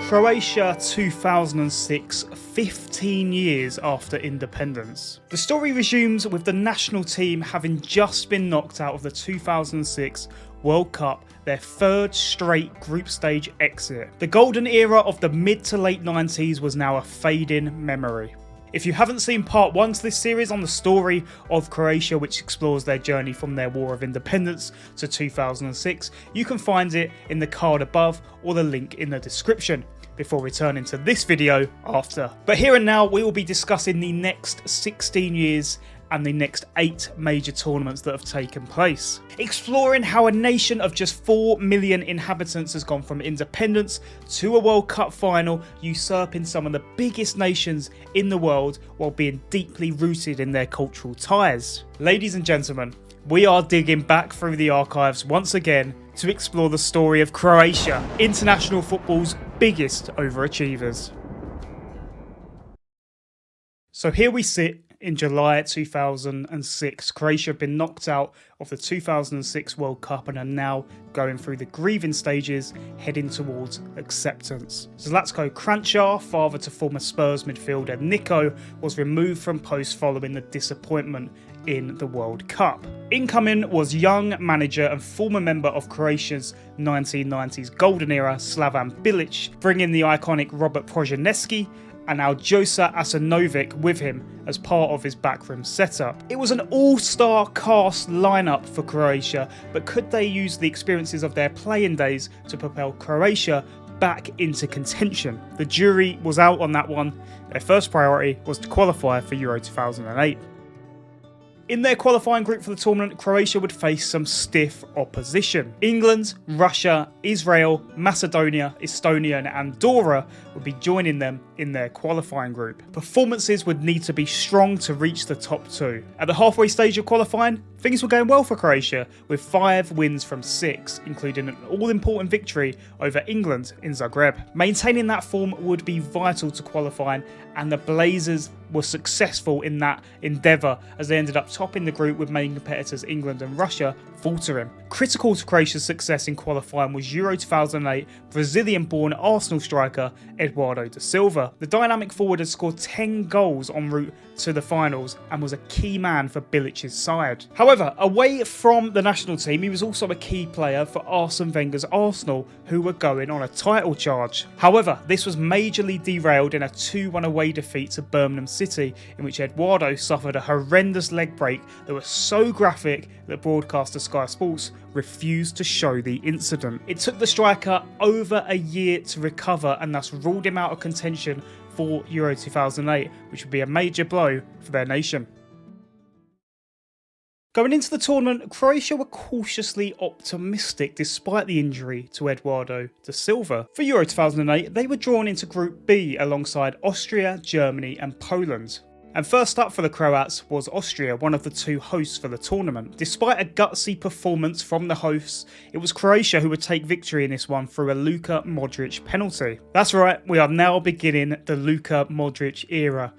Croatia 2006, 15 years after independence. The story resumes with the national team having just been knocked out of the 2006 World Cup, their third straight group stage exit. The golden era of the mid to late 90s was now a fading memory. If you haven't seen part 1 to this series on the story of Croatia, which explores their journey from their War of Independence to 2006, you can find it in the card above or the link in the description, before returning to this video after. But here and now we will be discussing the next 16 years and the next 8 major tournaments that have taken place, exploring how a nation of just 4 million inhabitants has gone from independence to a World Cup final, usurping some of the biggest nations in the world while being deeply rooted in their cultural ties. Ladies and gentlemen, we are digging back through the archives once again to explore the story of Croatia, international football's biggest overachievers. So here we sit in July 2006. Croatia have been knocked out of the 2006 World Cup and are now going through the grieving stages, heading towards acceptance. Zlatko Kranjčar, father to former Spurs midfielder Nico, was removed from post following the disappointment in the World Cup. Incoming was young manager and former member of Croatia's 1990s golden era, Slaven Bilic, bringing the iconic Robert Projanecki and Aljosa Asanovic with him as part of his backroom setup. It was an all-star cast lineup for Croatia, but could they use the experiences of their playing days to propel Croatia back into contention? The jury was out on that one. Their first priority was to qualify for Euro 2008. In their qualifying group for the tournament, Croatia would face some stiff opposition. England, Russia, Israel, Macedonia, Estonia and Andorra would be joining them in their qualifying group. Performances would need to be strong to reach the top 2. At the halfway stage of qualifying, things were going well for Croatia, with 5 wins from 6, including an all-important victory over England in Zagreb. Maintaining that form would be vital to qualifying, and the Blazers were successful in that endeavour as they ended up topping the group with main competitors England and Russia faltering. Critical to Croatia's success in qualifying was Euro 2008 Brazilian-born Arsenal striker Eduardo da Silva. The dynamic forward had scored 10 goals en route to the finals and was a key man for Bilic's side. However, away from the national team, he was also a key player for Arsene Wenger's Arsenal, who were going on a title charge. However, this was majorly derailed in a 2-1 away defeat to Birmingham City, in which Eduardo suffered a horrendous leg break that was so graphic that broadcaster Sky Sports refused to show the incident. It took the striker over a year to recover and thus ruled him out of contention for Euro 2008, which would be a major blow for their nation. Going into the tournament, Croatia were cautiously optimistic despite the injury to Eduardo da Silva. For Euro 2008, they were drawn into Group B alongside Austria, Germany and Poland. And first up for the Croats was Austria, one of the 2 hosts for the tournament. Despite a gutsy performance from the hosts, it was Croatia who would take victory in this one through a Luka Modric penalty. That's right, we are now beginning the Luka Modric era.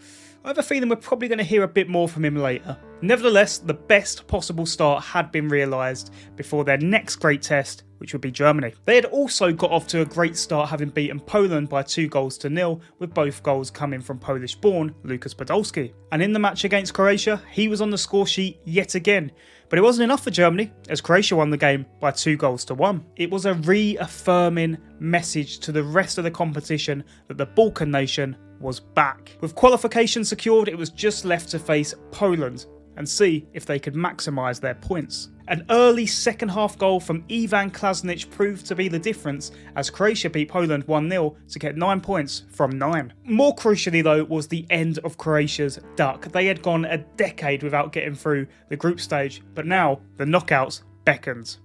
I have a feeling we're probably going to hear a bit more from him later. Nevertheless, the best possible start had been realised before their next great test, which would be Germany. They had also got off to a great start, having beaten Poland by 2-0, with both goals coming from Polish-born Lukas Podolski. And in the match against Croatia, he was on the score sheet yet again. But it wasn't enough for Germany, as Croatia won the game by 2-1. It was a reaffirming message to the rest of the competition that the Balkan nation was back. With qualification secured, it was just left to face Poland and see if they could maximise their points. An early second half goal from Ivan Klasnic proved to be the difference as Croatia beat Poland 1-0 to get 9 points from 9. More crucially though was the end of Croatia's duck. They had gone a decade without getting through the group stage, but now the knockouts beckoned.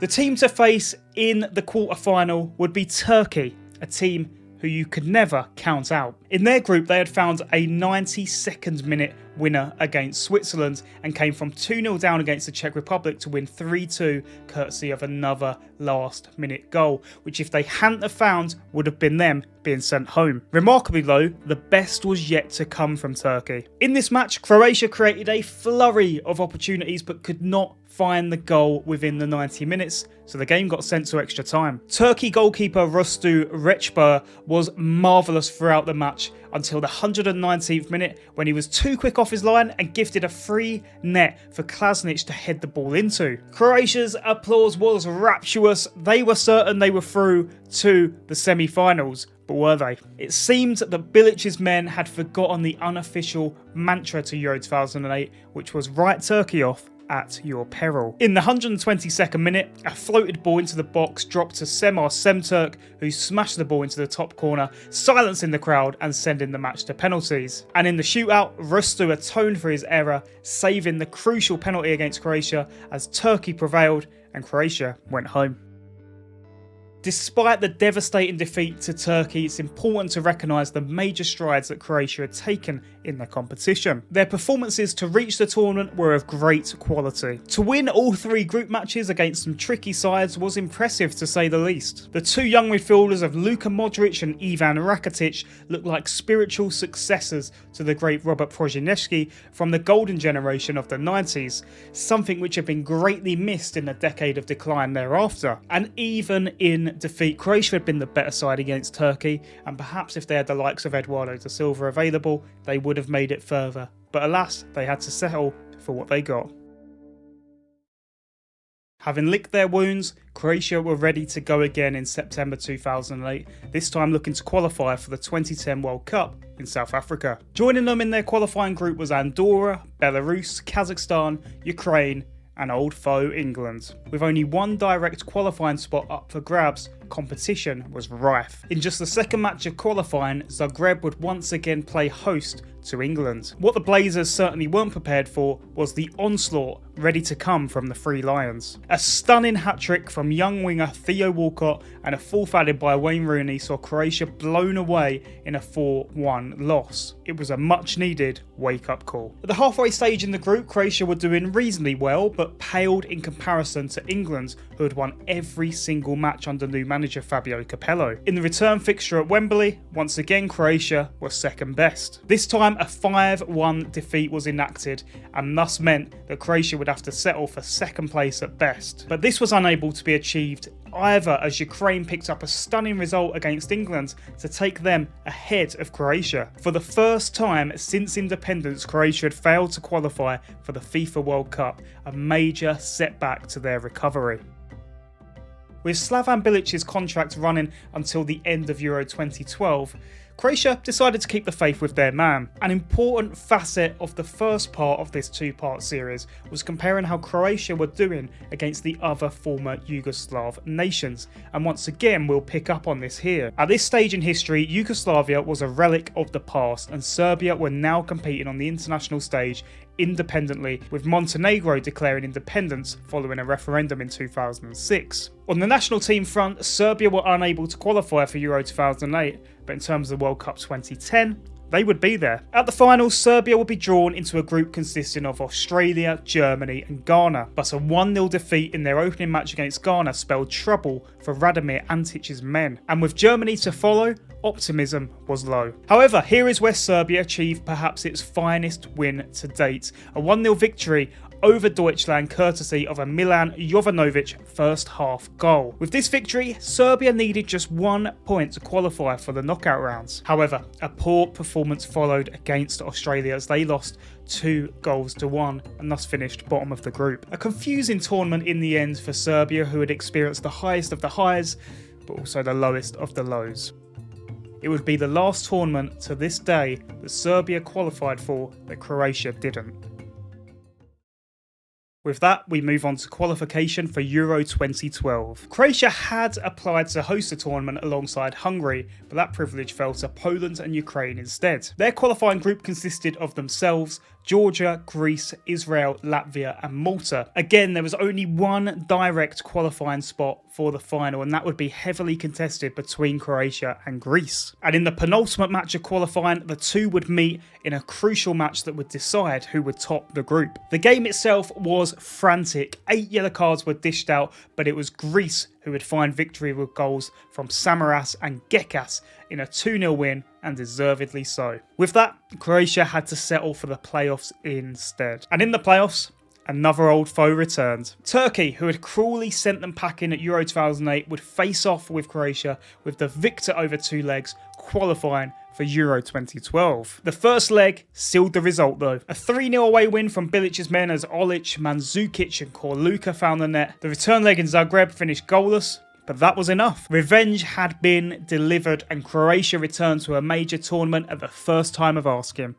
The team to face in the quarter-final would be Turkey, a team who you could never count out. In their group, they had found a 92nd minute winner against Switzerland and came from 2-0 down against the Czech Republic to win 3-2 courtesy of another last-minute goal, which if they hadn't have found would have been them being sent home. Remarkably though, the best was yet to come from Turkey. In this match, Croatia created a flurry of opportunities but could not find the goal within the 90 minutes, so the game got sent to extra time. Turkey goalkeeper Rüstü Reçber was marvellous throughout the match until the 119th minute when he was too quick off his line and gifted a free net for Klasnic to head the ball into. Croatia's applause was rapturous. They were certain they were through to the semi-finals. But were they? It seemed that Bilic's men had forgotten the unofficial mantra to Euro 2008, which was write Turkey off at your peril. In the 122nd minute, a floated ball into the box dropped to Semar Semturk, who smashed the ball into the top corner, silencing the crowd and sending the match to penalties. And in the shootout, Rüstü atoned for his error, saving the crucial penalty against Croatia as Turkey prevailed and Croatia went home. Despite the devastating defeat to Turkey, it's important to recognise the major strides that Croatia had taken in the competition. Their performances to reach the tournament were of great quality. To win all 3 group matches against some tricky sides was impressive to say the least. The 2 young midfielders of Luka Modric and Ivan Rakitic looked like spiritual successors to the great Robert Prosinecki from the golden generation of the 90s, something which had been greatly missed in the decade of decline thereafter. And even in defeat, Croatia had been the better side against Turkey, and perhaps if they had the likes of Eduardo da Silva available, they would have made it further. But alas, they had to settle for what they got. Having licked their wounds, Croatia were ready to go again in September 2008, this time looking to qualify for the 2010 World Cup in South Africa. Joining them in their qualifying group was Andorra, Belarus, Kazakhstan, Ukraine, and old foe England. With only one direct qualifying spot up for grabs, competition was rife. In just the second match of qualifying, Zagreb would once again play host to England. What the Blazers certainly weren't prepared for was the onslaught ready to come from the Three Lions. A stunning hat-trick from young winger Theo Walcott and a fourth added by Wayne Rooney saw Croatia blown away in a 4-1 loss. It was a much-needed wake-up call. At the halfway stage in the group, Croatia were doing reasonably well, but paled in comparison to England, who had won every single match under new manager Fabio Capello. In the return fixture at Wembley, once again Croatia was second best. This time a 5-1 defeat was enacted and thus meant that Croatia would have to settle for second place at best. But this was unable to be achieved either, as Ukraine picked up a stunning result against England to take them ahead of Croatia. For the first time since independence, Croatia had failed to qualify for the FIFA World Cup, a major setback to their recovery. With Slavan Bilic's contract running until the end of Euro 2012, Croatia decided to keep the faith with their man. An important facet of the first part of this 2-part series was comparing how Croatia were doing against the other former Yugoslav nations, and once again we'll pick up on this here. At this stage in history, Yugoslavia was a relic of the past, and Serbia were now competing on the international stage independently, with Montenegro declaring independence following a referendum in 2006. On the national team front, Serbia were unable to qualify for Euro 2008, but in terms of World Cup 2010, they would be there. At the finals, Serbia would be drawn into a group consisting of Australia, Germany and Ghana, but a 1-0 defeat in their opening match against Ghana spelled trouble for Radomir Antic's men, and with Germany to follow, optimism was low. However, here is where Serbia achieved perhaps its finest win to date, a 1-0 victory over Deutschland courtesy of a Milan Jovanovic first half goal. With this victory, Serbia needed just 1 point to qualify for the knockout rounds. However, a poor performance followed against Australia as they lost 2-1 and thus finished bottom of the group. A confusing tournament in the end for Serbia, who had experienced the highest of the highs but also the lowest of the lows. It would be the last tournament to this day that Serbia qualified for that Croatia didn't. With that, we move on to qualification for Euro 2012. Croatia had applied to host the tournament alongside Hungary, but that privilege fell to Poland and Ukraine instead. Their qualifying group consisted of themselves, Georgia, Greece, Israel, Latvia and Malta. Again, there was only one direct qualifying spot for the final, and that would be heavily contested between Croatia and Greece. And in the penultimate match of qualifying, the two would meet in a crucial match that would decide who would top the group. The game itself was frantic. 8 yellow cards were dished out, but it was Greece who would find victory with goals from Samaras and Gekas in a 2-0 win, and deservedly so. With that, Croatia had to settle for the playoffs instead. And in the playoffs, another old foe returned. Turkey, who had cruelly sent them packing at Euro 2008, would face off with Croatia, with the victor over 2 legs qualifying for Euro 2012. The first leg sealed the result though. A 3-0 away win from Bilic's men as Olic, Mandzukic and Korluka found the net. The return leg in Zagreb finished goalless, but that was enough. Revenge had been delivered and Croatia returned to a major tournament at the first time of asking.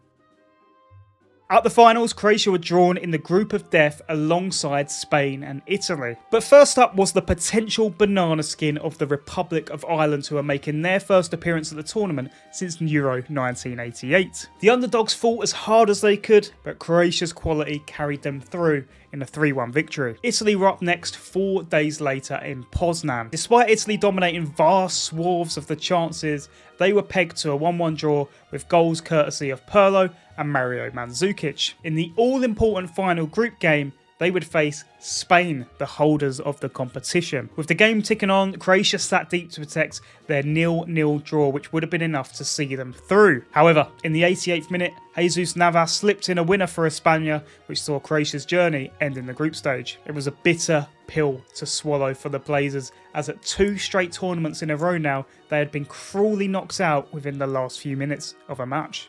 At the finals, Croatia were drawn in the group of death alongside Spain and Italy. But first up was the potential banana skin of the Republic of Ireland, who are making their first appearance at the tournament since Euro 1988. The underdogs fought as hard as they could, but Croatia's quality carried them through in a 3-1 victory. Italy were up next 4 days later in Poznan. Despite Italy dominating vast swaths of the chances, they were pegged to a 1-1 draw with goals courtesy of Pirlo and Mario Mandzukic. In the all-important final group game, they would face Spain, the holders of the competition. With the game ticking on, Croatia sat deep to protect their 0-0 draw, which would have been enough to see them through. However, in the 88th minute, Jesus Navas slipped in a winner for España, which saw Croatia's journey end in the group stage. It was a bitter pill to swallow for the Blazers, as at 2 straight tournaments in a row now, they had been cruelly knocked out within the last few minutes of a match.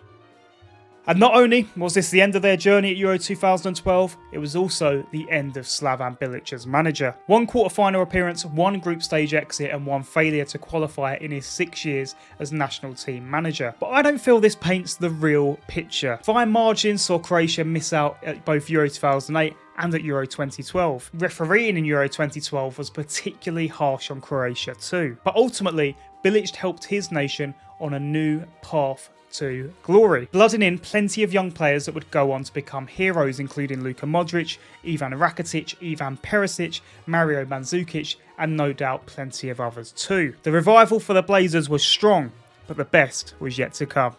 And not only was this the end of their journey at Euro 2012, it was also the end of Slavan Bilic as manager. 1 quarter-final appearance, 1 group stage exit and 1 failure to qualify in his 6 years as national team manager. But I don't feel this paints the real picture. Fine margins saw Croatia miss out at both Euro 2008 and at Euro 2012. Refereeing in Euro 2012 was particularly harsh on Croatia too. But ultimately, Bilic helped his nation on a new path to glory, blooding in plenty of young players that would go on to become heroes, including Luka Modric, Ivan Rakitic, Ivan Perisic, Mario Mandzukic, and no doubt plenty of others too. The revival for the Blazers was strong, but the best was yet to come.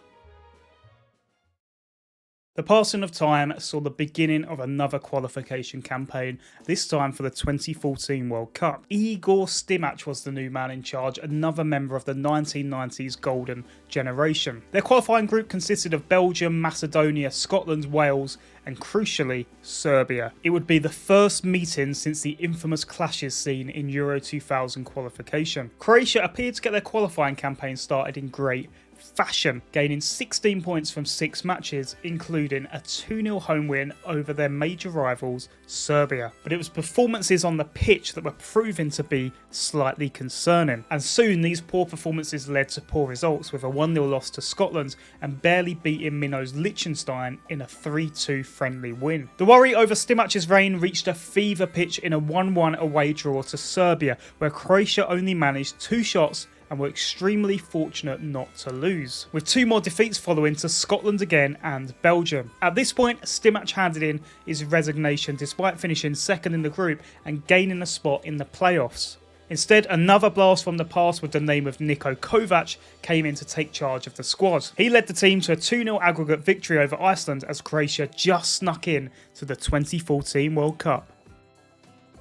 The passing of time saw the beginning of another qualification campaign, this time for the 2014 World Cup. Igor Stimac was the new man in charge, another member of the 1990s golden generation. Their qualifying group consisted of Belgium, Macedonia, Scotland, Wales, and crucially, Serbia. It would be the first meeting since the infamous clashes seen in Euro 2000 qualification. Croatia appeared to get their qualifying campaign started in great fashion, gaining 16 points from 6 matches, including a 2-0 home win over their major rivals, Serbia. But it was performances on the pitch that were proven to be slightly concerning, and soon these poor performances led to poor results, with a 1-0 loss to Scotland and barely beating Minnows Liechtenstein in a 3-2 friendly win. The worry over Stimac's reign reached a fever pitch in a 1-1 away draw to Serbia, where Croatia only managed 2 shots and were extremely fortunate not to lose, with 2 more defeats following to Scotland again and Belgium. At this point, Stimac handed in his resignation despite finishing second in the group and gaining a spot in the playoffs. Instead, another blast from the past with the name of Niko Kovac came in to take charge of the squad. He led the team to a 2-0 aggregate victory over Iceland as Croatia just snuck in to the 2014 World Cup.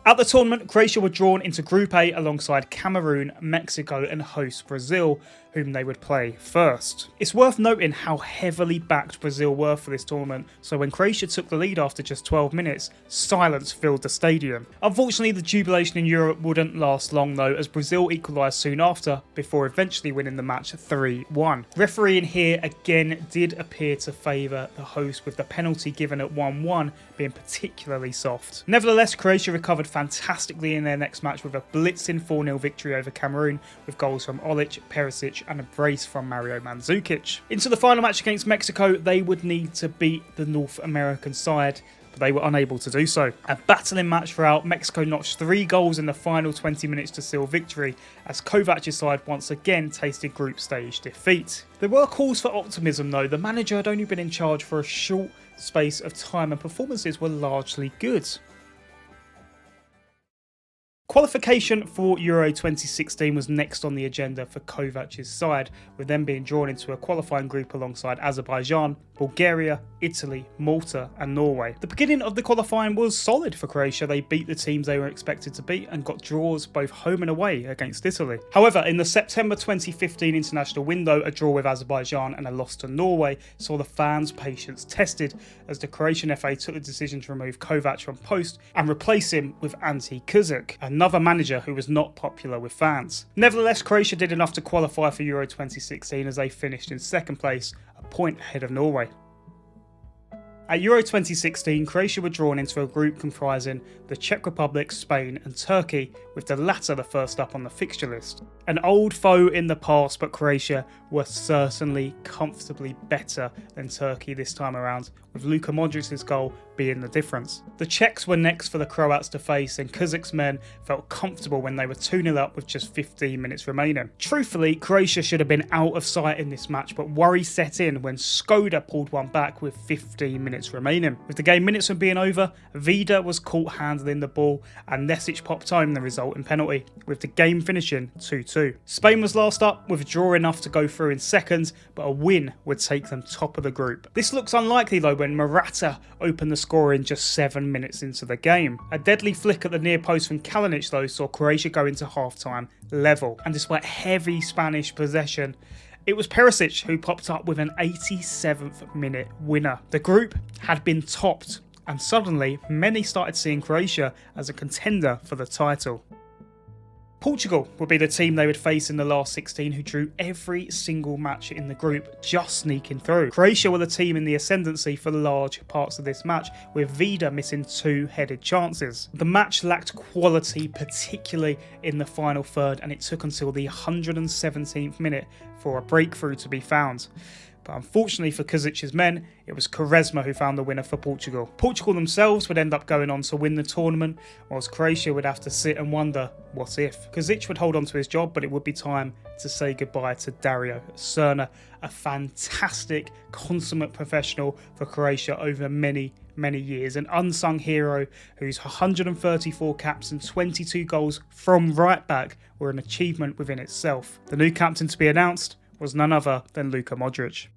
At the tournament, Croatia were drawn into Group A alongside Cameroon, Mexico and host Brazil, whom they would play first. It's worth noting how heavily backed Brazil were for this tournament, so when Croatia took the lead after just 12 minutes, silence filled the stadium. Unfortunately, the jubilation in Europe wouldn't last long though, as Brazil equalised soon after, before eventually winning the match 3-1. Refereeing here again did appear to favour the host, with the penalty given at 1-1 being particularly soft. Nevertheless, Croatia recovered fantastically in their next match with a blitzing 4-0 victory over Cameroon, with goals from Olic, Perisic and a brace from Mario Mandzukic. Into the final match against Mexico, they would need to beat the North American side, but they were unable to do so. A battling match throughout, Mexico notched 3 goals in the final 20 minutes to seal victory, as Kovac's side once again tasted group stage defeat. There were calls for optimism though. The manager had only been in charge for a short space of time and performances were largely good. Qualification for Euro 2016 was next on the agenda for Kovac's side, with them being drawn into a qualifying group alongside Azerbaijan, Bulgaria, Italy, Malta and Norway. The beginning of the qualifying was solid for Croatia. They beat the teams they were expected to beat and got draws both home and away against Italy. However, in the September 2015 international window, a draw with Azerbaijan and a loss to Norway saw the fans' patience tested as the Croatian FA took the decision to remove Kovac from post and replace him with Ante Kuzic, another manager who was not popular with fans. Nevertheless, Croatia did enough to qualify for Euro 2016 as they finished in second place, a point ahead of Norway. At Euro 2016, Croatia were drawn into a group comprising the Czech Republic, Spain and Turkey, with the latter the first up on the fixture list. An old foe in the past, but Croatia were certainly comfortably better than Turkey this time around, with Luka Modric's goal being the difference. The Czechs were next for the Croats to face, and Kuzic's men felt comfortable when they were 2-0 up with just 15 minutes remaining. Truthfully, Croatia should have been out of sight in this match, but worry set in when Skoda pulled one back with 15 minutes remaining. With the game minutes from being over, Vida was caught handling the ball and Nesic popped home the resulting penalty, with the game finishing 2-2. Spain was last up with a draw enough to go through in seconds, but a win would take them top of the group. This looks unlikely though when Morata opened the score in just 7 minutes into the game. A deadly flick at the near post from Kalinic though saw Croatia go into half-time level, and despite heavy Spanish possession, it was Perisic who popped up with an 87th minute winner. The group had been topped, and suddenly many started seeing Croatia as a contender for the title. Portugal would be the team they would face in the last 16, who drew every single match in the group, just sneaking through. Croatia were the team in the ascendancy for large parts of this match, with Vida missing 2 headed chances. The match lacked quality, particularly in the final third, and it took until the 117th minute for a breakthrough to be found. But unfortunately for Kuzic's men, it was Quaresma who found the winner for Portugal. Portugal themselves would end up going on to win the tournament, whilst Croatia would have to sit and wonder, what if? Kuzic would hold on to his job, but it would be time to say goodbye to Dario Srna, a fantastic, consummate professional for Croatia over many years, an unsung hero whose 134 caps and 22 goals from right back were an achievement within itself. The new captain to be announced was none other than Luka Modric.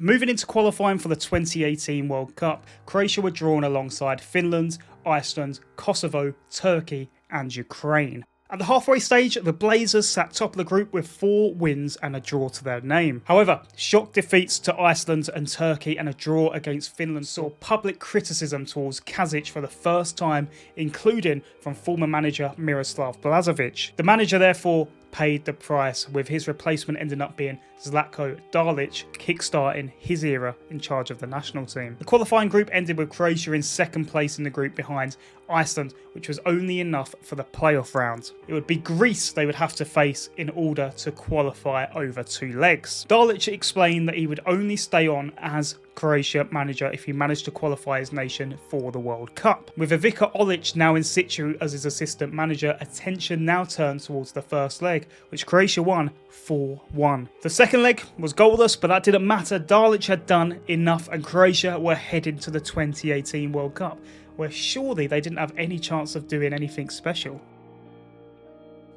Moving into qualifying for the 2018 World Cup, Croatia were drawn alongside Finland, Iceland, Kosovo, Turkey and Ukraine. At the halfway stage, the Blazers sat top of the group with 4 wins and a draw to their name. However, shock defeats to Iceland and Turkey and a draw against Finland saw public criticism towards Kazic for the first time, including from former manager Miroslav Blažević. The manager therefore paid the price, with his replacement ending up being Zlatko Dalic, kickstarting his era in charge of the national team. The qualifying group ended with Croatia in second place in the group behind Iceland, which was only enough for the playoff round. It would be Greece they would have to face in order to qualify over 2 legs. Dalic explained that he would only stay on as Croatia manager if he managed to qualify his nation for the World Cup. With Ivica Olic now in situ as his assistant manager, attention now turned towards the first leg, which Croatia won 4-1. The second leg was goalless, but that didn't matter. Dalic had done enough and Croatia were headed to the 2018 World Cup, where surely they didn't have any chance of doing anything special.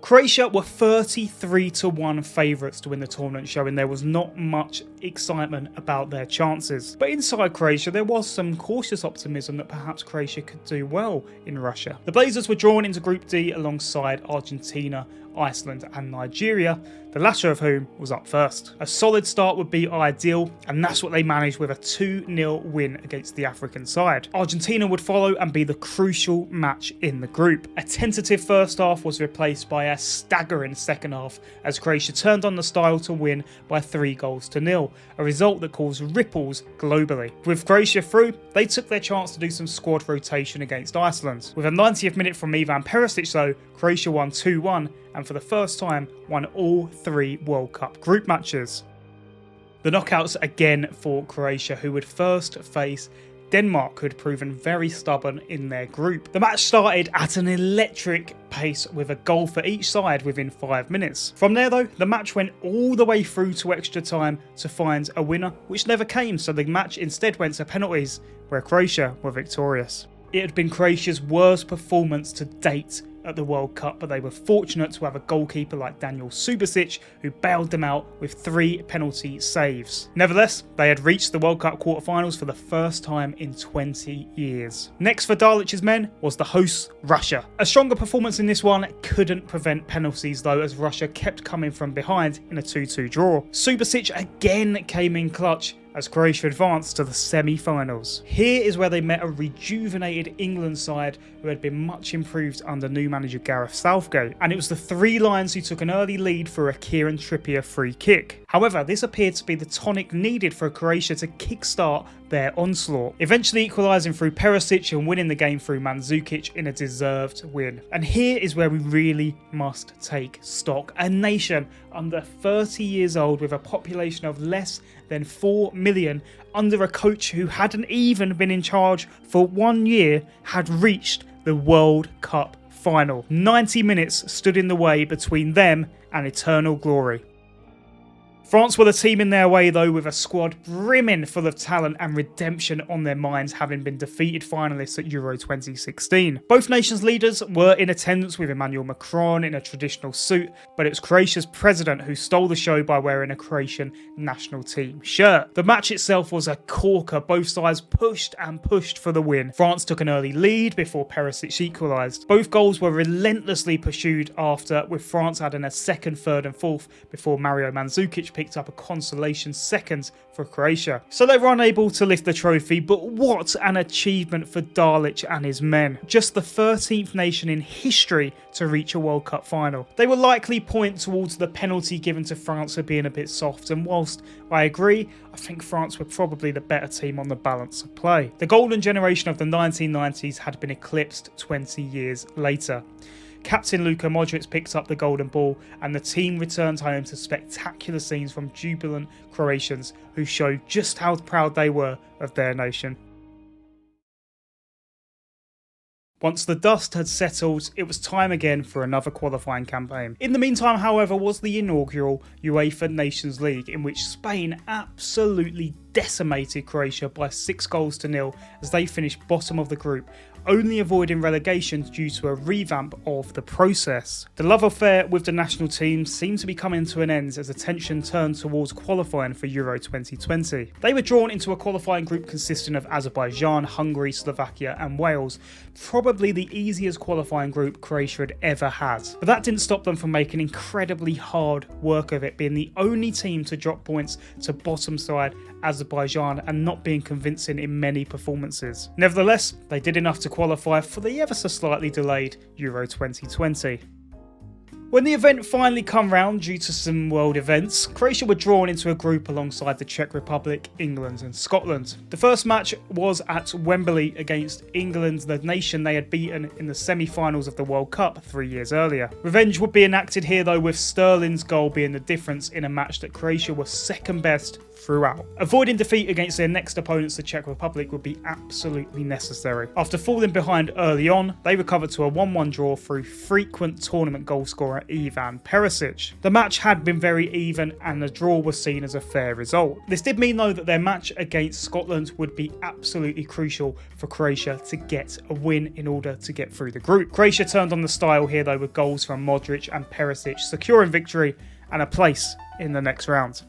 Croatia were 33-1 favourites to win the tournament, showing there was not much excitement about their chances. But inside Croatia, there was some cautious optimism that perhaps Croatia could do well in Russia. The Blazers were drawn into Group D alongside Argentina, Iceland and Nigeria, the latter of whom was up first. A solid start would be ideal, and that's what they managed with a 2-0 win against the African side. Argentina would follow and be the crucial match in the group. A tentative first half was replaced by a staggering second half as Croatia turned on the style to win by 3-0, a result that caused ripples globally. With Croatia through, they took their chance to do some squad rotation against Iceland. With a 90th minute from Ivan Perisic though, Croatia won 2-1 and for the first time won all 3 World Cup group matches. The knockouts again for Croatia, who would first face Denmark, who had proven very stubborn in their group. The match started at an electric pace with a goal for each side within 5 minutes. From there though, the match went all the way through to extra time to find a winner, which never came, so the match instead went to penalties, where Croatia were victorious. It had been Croatia's worst performance to date at the World Cup, but they were fortunate to have a goalkeeper like Daniel Subasic who bailed them out with 3 penalty saves. Nevertheless, they had reached the World Cup quarterfinals for the first time in 20 years. Next for Dalic's men was the hosts, Russia. A stronger performance in this one couldn't prevent penalties though, as Russia kept coming from behind in a 2-2 draw. Subasic again came in clutch as Croatia advanced to the semi-finals. Here is where they met a rejuvenated England side who had been much improved under new manager Gareth Southgate, and it was the Three Lions who took an early lead for a Kieran Trippier free kick. However, this appeared to be the tonic needed for Croatia to kickstart their onslaught, eventually equalising through Perisic and winning the game through Mandzukic in a deserved win. And here is where we really must take stock. A nation under 30 years old with a population of less than 4 million, under a coach who hadn't even been in charge for 1 year, had reached the World Cup final. 90 minutes stood in the way between them and eternal glory. France were the team in their way though, with a squad brimming full of talent and redemption on their minds, having been defeated finalists at Euro 2016. Both nations' leaders were in attendance, with Emmanuel Macron in a traditional suit, but it was Croatia's president who stole the show by wearing a Croatian national team shirt. The match itself was a corker. Both sides pushed and pushed for the win. France took an early lead before Perisic equalised. Both goals were relentlessly pursued after, with France adding a second, third and fourth before Mario Mandzukic picked up a consolation second for Croatia. So they were unable to lift the trophy, but what an achievement for Dalic and his men. Just the 13th nation in history to reach a World Cup final. They will likely point towards the penalty given to France for being a bit soft, and whilst I agree, I think France were probably the better team on the balance of play. The golden generation of the 1990s had been eclipsed 20 years later. Captain Luka Modric picked up the golden ball, and the team returned home to spectacular scenes from jubilant Croatians who showed just how proud they were of their nation. Once the dust had settled, it was time again for another qualifying campaign. In the meantime, however, was the inaugural UEFA Nations League, in which Spain absolutely decimated Croatia by 6-0 as they finished bottom of the group, only avoiding relegation due to a revamp of the process. The love affair with the national team seemed to be coming to an end as attention turned towards qualifying for Euro 2020. They were drawn into a qualifying group consisting of Azerbaijan, Hungary, Slovakia and Wales, probably the easiest qualifying group Croatia had ever had. But that didn't stop them from making incredibly hard work of it, being the only team to drop points to bottom side Azerbaijan and not being convincing in many performances. Nevertheless, they did enough to qualify for the ever so slightly delayed Euro 2020. When the event finally come round due to some world events, Croatia were drawn into a group alongside the Czech Republic, England and Scotland. The first match was at Wembley against England, the nation they had beaten in the semi-finals of the World Cup 3 years earlier. Revenge would be enacted here though, with Sterling's goal being the difference in a match that Croatia was second best throughout. Avoiding defeat against their next opponents, the Czech Republic, would be absolutely necessary. After falling behind early on, they recovered to a 1-1 draw through frequent tournament goalscorer Ivan Perisic. The match had been very even and the draw was seen as a fair result. This did mean though that their match against Scotland would be absolutely crucial for Croatia to get a win in order to get through the group. Croatia turned on the style here though, with goals from Modric and Perisic securing victory and a place in the next round.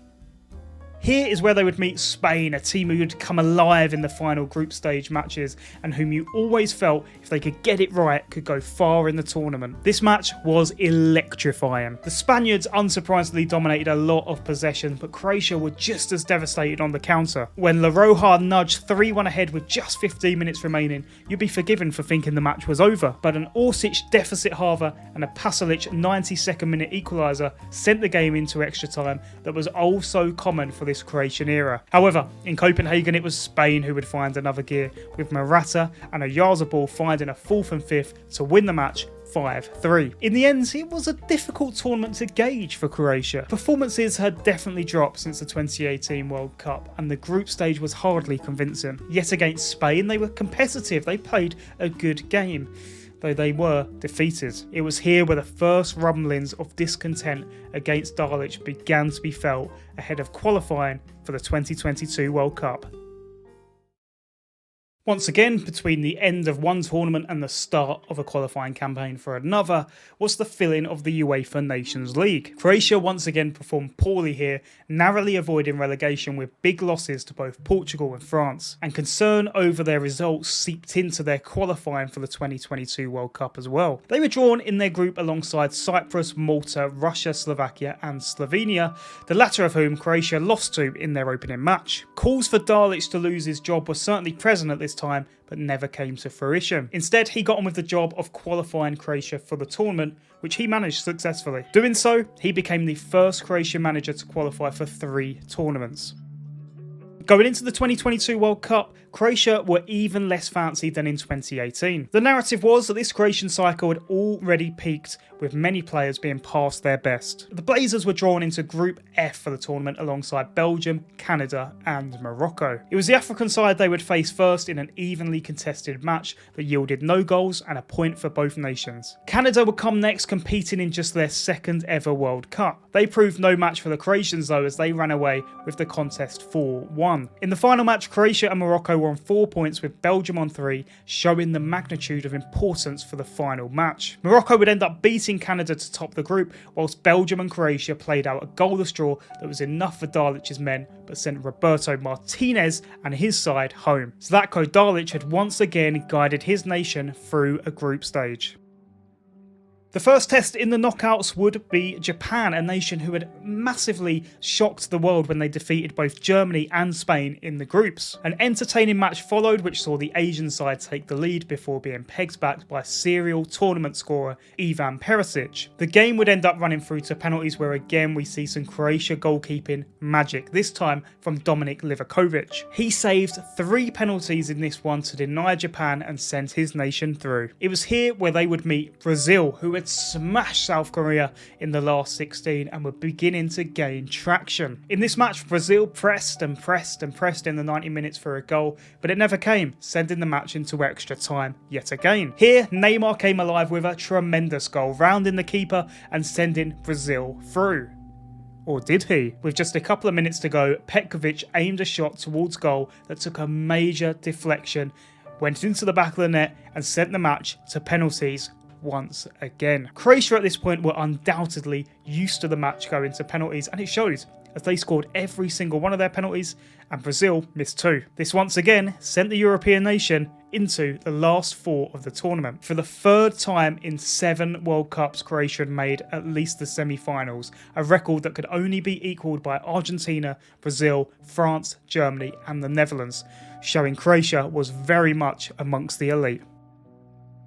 Here is where they would meet Spain, a team who had come alive in the final group stage matches and whom you always felt, if they could get it right, could go far in the tournament. This match was electrifying. The Spaniards unsurprisingly dominated a lot of possession, but Croatia were just as devastated on the counter. When La Roja nudged 3-1 ahead with just 15 minutes remaining, you'd be forgiven for thinking the match was over. But an Orsic deficit halver and a Pasalic 92nd minute equaliser sent the game into extra time that was oh so common for this this Croatian era. However, in Copenhagen it was Spain who would find another gear, with Morata and Oyarzabal finding a 4th and 5th to win the match 5-3. In the end, it was a difficult tournament to gauge for Croatia. Performances had definitely dropped since the 2018 World Cup, and the group stage was hardly convincing. Yet against Spain, they were competitive, they played a good game, though they were defeated. It was here where the first rumblings of discontent against Dalic began to be felt ahead of qualifying for the 2022 World Cup. Once again, between the end of one tournament and the start of a qualifying campaign for another, was the filling of the UEFA Nations League. Croatia once again performed poorly here, narrowly avoiding relegation with big losses to both Portugal and France, and concern over their results seeped into their qualifying for the 2022 World Cup as well. They were drawn in their group alongside Cyprus, Malta, Russia, Slovakia and Slovenia, the latter of whom Croatia lost to in their opening match. Calls for Dalic to lose his job were certainly present at this time, but never came to fruition. Instead, he got on with the job of qualifying Croatia for the tournament, which he managed successfully. Doing so, he became the first Croatian manager to qualify for 3 tournaments. Going into the 2022 World Cup, Croatia were even less fancy than in 2018. The narrative was that this Croatian cycle had already peaked, with many players being past their best. The Blazers were drawn into Group F for the tournament alongside Belgium, Canada and Morocco. It was the African side they would face first in an evenly contested match that yielded no goals and a point for both nations. Canada would come next, competing in just their second ever World Cup. They proved no match for the Croatians though, as they ran away with the contest 4-1. In the final match, Croatia and Morocco were on 4 points with Belgium on 3, showing the magnitude of importance for the final match. Morocco would end up beating Canada to top the group, whilst Belgium and Croatia played out a goalless draw that was enough for Dalic's men, but sent Roberto Martinez and his side home. Zlatko Dalic had once again guided his nation through a group stage. The first test in the knockouts would be Japan, a nation who had massively shocked the world when they defeated both Germany and Spain in the groups. An entertaining match followed, which saw the Asian side take the lead before being pegged back by serial tournament scorer Ivan Perisic. The game would end up running through to penalties, where again we see some Croatia goalkeeping magic, this time from Dominik Livakovic. He saved 3 penalties in this one to deny Japan and send his nation through. It was here where they would meet Brazil, who had smashed South Korea in the last 16 and were beginning to gain traction. In this match, Brazil pressed and pressed and pressed in the 90 minutes for a goal, but it never came, sending the match into extra time yet again. Here, Neymar came alive with a tremendous goal, rounding the keeper and sending Brazil through. Or did he? With just a couple of minutes to go, Petkovic aimed a shot towards goal that took a major deflection, went into the back of the net and sent the match to penalties once again. Croatia at this point were undoubtedly used to the match going to penalties, and it showed as they scored every single one of their penalties and Brazil missed 2. This once again sent the European nation into the last 4 of the tournament. For the 3rd time in 7 World Cups, Croatia had made at least the semi-finals, a record that could only be equalled by Argentina, Brazil, France, Germany and the Netherlands, showing Croatia was very much amongst the elite.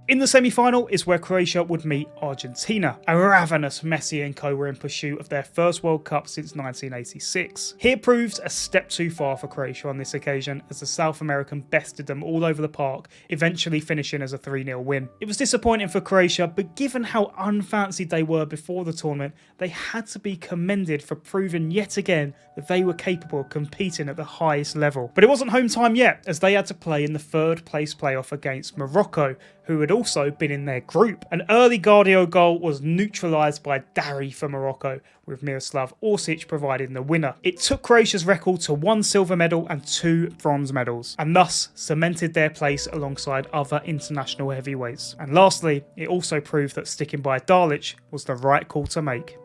In the semi-final is where Croatia would meet Argentina. A ravenous Messi and co were in pursuit of their first World Cup since 1986. Here proved a step too far for Croatia on this occasion, as the South American bested them all over the park, eventually finishing as a 3-0 win. It was disappointing for Croatia, but given how unfancied they were before the tournament, they had to be commended for proving yet again that they were capable of competing at the highest level. But it wasn't home time yet, as they had to play in the 3rd place playoff against Morocco, who had also been in their group. An early Guardiola goal was neutralised by Dari for Morocco, with Miroslav Orsic providing the winner. It took Croatia's record to 1 silver medal and 2 bronze medals, and thus cemented their place alongside other international heavyweights. And lastly, it also proved that sticking by Dalic was the right call to make.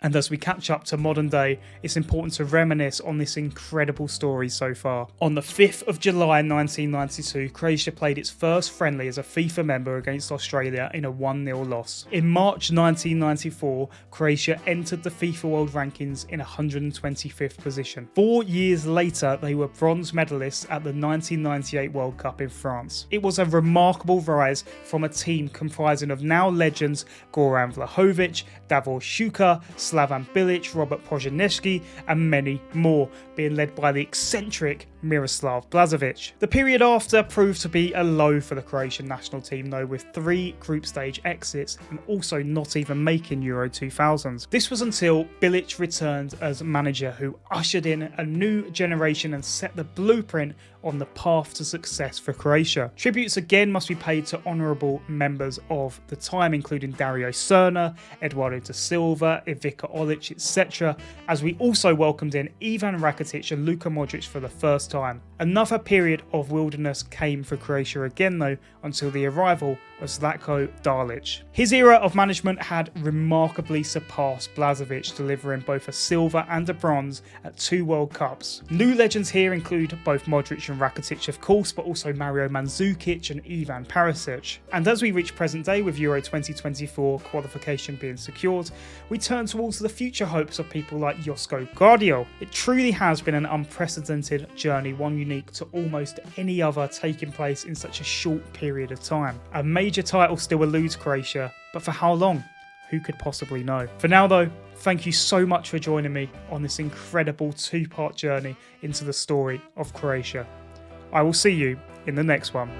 And as we catch up to modern day, it's important to reminisce on this incredible story so far. On the 5th of July 1992, Croatia played its first friendly as a FIFA member against Australia in a 1-0 loss. In March 1994, Croatia entered the FIFA World Rankings in 125th position. 4 years later, they were bronze medalists at the 1998 World Cup in France. It was a remarkable rise from a team comprising of now legends Goran Vlahovic, Davor Šuker, Slavan Bilic, Robert Projanečki, and many more, being led by the eccentric Miroslav Blažević. The period after proved to be a low for the Croatian national team though, with 3 group stage exits and also not even making Euro 2000. This was until Bilic returned as manager, who ushered in a new generation and set the blueprint on the path to success for Croatia. Tributes again must be paid to honourable members of the time, including Dario Srna, Eduardo da Silva, Ivica Olic, etc., as we also welcomed in Ivan Rakitic and Luka Modric for the first time. Another period of wilderness came for Croatia again though, until the arrival of Zlatko Dalic. His era of management had remarkably surpassed Blažević, delivering both a silver and a bronze at 2 World Cups. New legends here include both Modric and Rakitic of course, but also Mario Mandzukic and Ivan Perisic. And as we reach present day with Euro 2024 qualification being secured, we turn towards the future hopes of people like Josko Gvardiol. It truly has been an unprecedented journey, one unique to almost any other taking place in such a short period of time. A major title still eludes Croatia, but for how long? Who could possibly know? For now though, thank you so much for joining me on this incredible 2-part journey into the story of Croatia. I will see you in the next one.